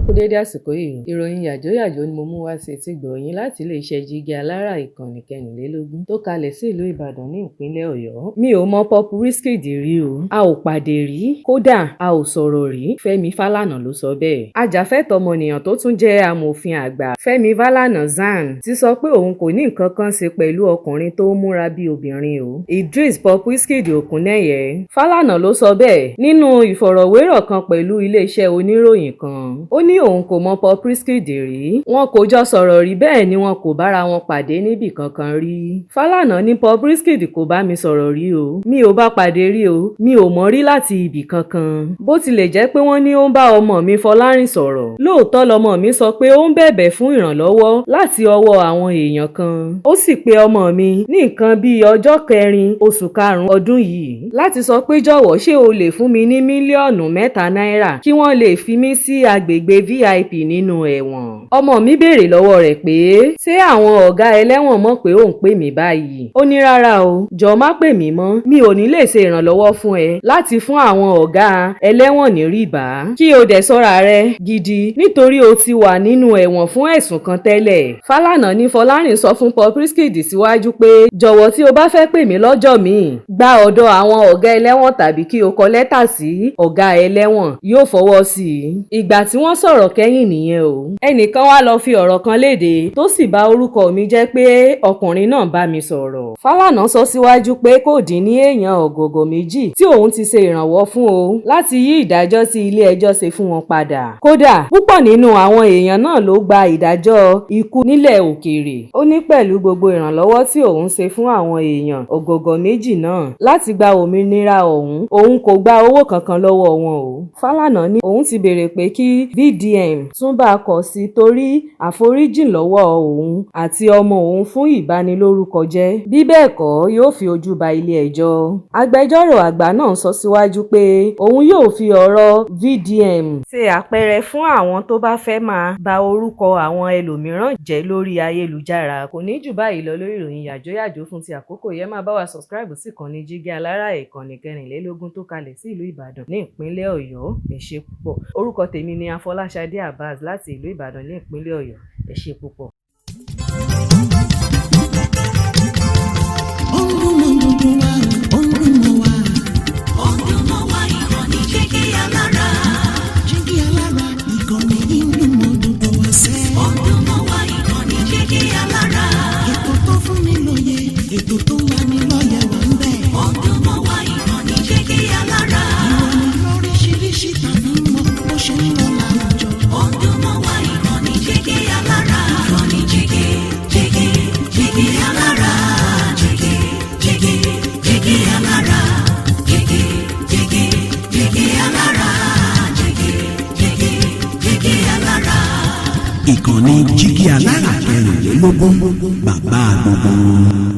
kú dédé àsìkò yìí ìròyìn yàjóyàjó ni mo mú wá sí etí gbọ̀nyìn láti iléeṣẹ́ jígí alára ìkànnì 24 tó kalẹ̀ sí ìlú Ìbàdàn ní ìpínlẹ̀ Ọ̀yọ́. Mi ò mọ Bobrisky rí o, a ò pàdé rí, kódà a ò sọ̀rọ̀ rí. Femi Falana ló sọ bẹ́ẹ̀. Ajafeto omoniyan tó tún jẹ́ amòfin àgbà Femi Falana ti sọ pé òun kò ní nǹkan kan ṣe pẹ̀lú ọkùnrin tó ń múra bí obìnrin o. Bobrisky òkúnnẹ́yẹ. Falana ló sọ bẹ́ẹ̀ nínú ìfọ̀rọ̀wérọ̀ kan pẹ̀lú iléeṣẹ́ oníròyìn kan. Ó ní òun kò mọ Bobrisky rí, wọn kò jọ sọ̀rọ̀ rí, bẹ́ẹ̀ ni wọn kò bára wọn pàdé níbì kankan rí. Falana ní Bobrisky kò bá mi sọ̀rọ̀ rí o, mi ò bá pàdé rí o, mi ò mọ̀ rí láti ibì kankan. Bó tilẹ̀ jẹ́ pé wọ́n ní ó ń bá ọmọ mi Fọlárìn sọ̀rọ̀, lóòótọ́ lọmọ mi sọ pé ó ń bẹ̀bẹ̀ fún ìrànlọ́wọ́ láti ọwọ́ àwọn èèyàn kan. Ó sì pe ọmọ mi ní nǹkan bíi ọjọ́ 4 oṣù karùn-ún ọdún yìí láti sọ pé jọ̀wọ́ ṣé o lè fún mi ní mílíọ̀nù 3 náírà kí wọ́n lè fi mí sí agbègbè VIP nínú ẹ̀wọ̀n. Ọmọ mi béèrè lọ́wọ́ rẹ̀ pé ṣé àwọn ọ̀gá ẹlẹ́wọ̀n mọ̀ pé ò ń pè mí báyìí. Ó ní rárá o, jọ̀ọ́ má pè mí mọ́, mi ò ní lè ṣe ìrànlọ́wọ́ fún ẹ láti fún àwọn ọ̀gá ẹlẹ́wọ̀n ní rìbá. Kí o dẹ̀ ṣọ́ra rẹ gidi nítorí o ti wà nínú ẹ̀wọ̀n fún ẹ̀sùn kan tẹ́lẹ̀. Falana ní Fọlárìn sọ fún Bobrisky síwájú pé jọ̀wọ́ tí o bá fẹ́ pè mí lọ́jọ́ míì, gba ọ̀dọ̀ àwọn ọ̀gá ẹlẹ́wọ̀n tàbí kí o kọ lẹ́tà sí ọ̀gá ẹlẹ́wọ̀n, yóò fọwọ́ sí i. Ìgbà tí wọ́n sọ̀rọ̀ kẹ́yìn nìyẹn o. Ẹnìkan wá lọ fi ọ̀rọ̀ kan léde tó sì bà orúkọ mi jẹ́ pé ọkùnrin náà bá mi sọ̀rọ̀. Falana sọ síwájú pé kò dín ní èèyàn ọ̀gọ̀gọ̀ méjì tí òun ti ṣe ìrànwọ́ fún o láti yí ìdájọ́ tí ilé ẹjọ́ ṣe fún wọn padà. Kódà púpọ̀ nínú àwọn èèyàn náà ló gba ìdájọ́ ikú nílẹ̀ òkèèrè. Ó ní pẹ̀lú gbogbo ìrànlọ́wọ́ tí òun ṣe fún àwọn èèyàn ọ̀gọ̀gọ̀ méjì náà láti gba òmìnira òun kò gba owó kankan lọ́wọ́ wọn o. Falana ní òun ti béèrè pé kí VDM tún bá a kọ̀ sí torí àforíjìn lọ́wọ́ òun àti ọmọ òun fún ìbanilórúkọ jẹ́, bí bẹ́ẹ̀ kọ́ yóò fi ojú ba ilé ẹjọ́. Agbẹjọ́rò àgbà náà sọ síwájú pé òun yóò fi ọ̀rọ̀ VDM ṣe àpẹẹrẹ fún àwọn tó bá fẹ́ máa ba orúkọ àwọn ẹlòmíràn jẹ́ lórí ayélujára. Kò ní jù báyìí lọ lórí ìròyìn yàjóyàjó fún ti àkókò yẹn. Máa bá wa subscribe sí ìkànnì jígí alára ìkànnì 24 tó kalẹ̀ sí ìlú Ìbàdàn ní ìpínlẹ̀ Ọ̀yọ́. Ẹ ṣé púpọ̀. Orúkọ tèmi ni Afọláṣadé Abbas láti ìlú Ìbàdàn ní ìpínlẹ̀ Ọ̀yọ́. Ẹ ṣé púpọ̀. Ìkànnì jígí alára 24 bàbá gbogbo.